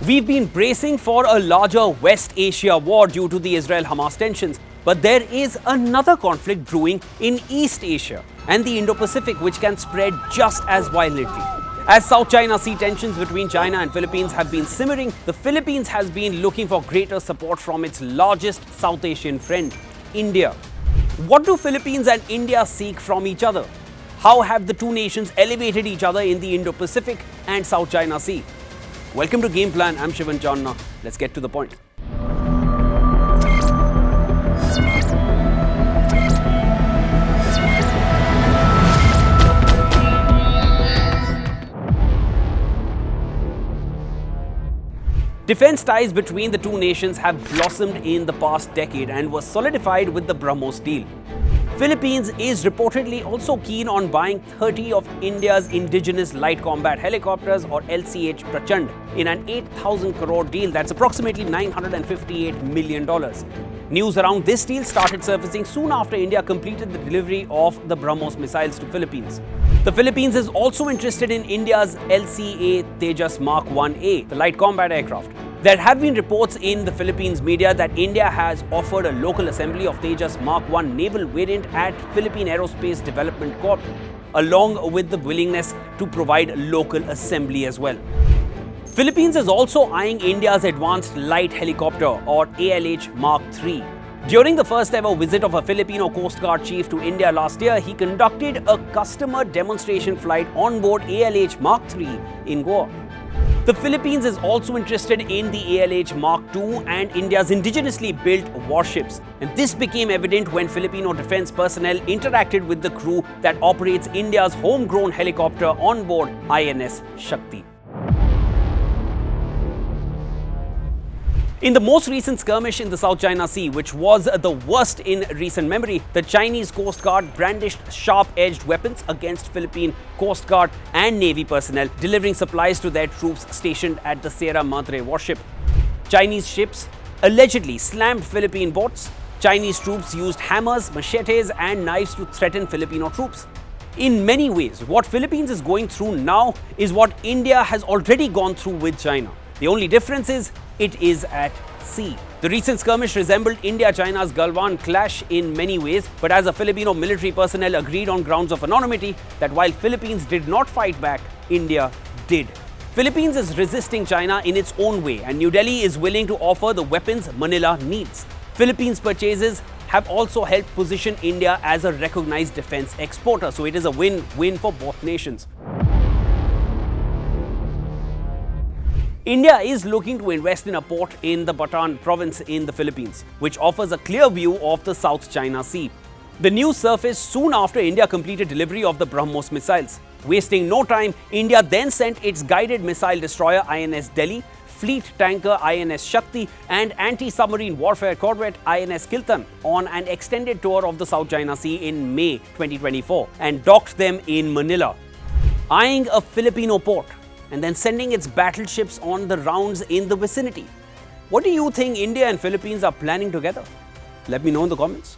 We've been bracing for a larger West Asia war due to the Israel-Hamas tensions, but there is another conflict brewing in East Asia and the Indo-Pacific which can spread just as violently. As South China Sea tensions between China and Philippines have been simmering, the Philippines has been looking for greater support from its largest South Asian friend, India. What do Philippines and India seek from each other? How have the two nations elevated each other in the Indo-Pacific and South China Sea? Welcome to Game Plan. I'm Shivan Chanana. Let's get to the point. Defense ties between the two nations have blossomed in the past decade and were solidified with the BrahMos deal. Philippines is reportedly also keen on buying 30 of India's indigenous light combat helicopters or LCH Prachand in an 8,000 crore deal that's approximately $958 million. News around this deal started surfacing soon after India completed the delivery of the BrahMos missiles to Philippines. The Philippines is also interested in India's LCA Tejas Mark 1A, the light combat aircraft. There have been reports in the Philippines media that India has offered a local assembly of Tejas Mark 1 naval variant at Philippine Aerospace Development Corp, along with the willingness to provide local assembly as well. Philippines is also eyeing India's Advanced Light Helicopter or ALH Mark 3. During the first ever visit of a Filipino Coast Guard chief to India last year, he conducted a customer demonstration flight on board ALH Mark 3 in Goa. The Philippines is also interested in the ALH Mark II and India's indigenously built warships. And this became evident when Filipino defense personnel interacted with the crew that operates India's homegrown helicopter on board INS Shakti. In the most recent skirmish in the South China Sea, which was the worst in recent memory, the Chinese Coast Guard brandished sharp-edged weapons against Philippine Coast Guard and Navy personnel, delivering supplies to their troops stationed at the Sierra Madre warship. Chinese ships allegedly slammed Philippine boats. Chinese troops used hammers, machetes, and knives to threaten Filipino troops. In many ways, what Philippines is going through now is what India has already gone through with China. The only difference is it is at sea. The recent skirmish resembled India-China's Galwan clash in many ways, but as a Filipino military personnel agreed on grounds of anonymity that while Philippines did not fight back, India did. Philippines is resisting China in its own way, and New Delhi is willing to offer the weapons Manila needs. Philippines' purchases have also helped position India as a recognized defense exporter, so it is a win-win for both nations. India is looking to invest in a port in the Bataan province in the Philippines, which offers a clear view of the South China Sea. The news surfaced soon after India completed delivery of the BrahMos missiles. Wasting no time, India then sent its guided missile destroyer INS Delhi, fleet tanker INS Shakti, and anti-submarine warfare corvette INS Kiltan on an extended tour of the South China Sea in May 2024 and docked them in Manila. Eyeing a Filipino port and then sending its battleships on the rounds in the vicinity. What do you think India and Philippines are planning together? Let me know in the comments.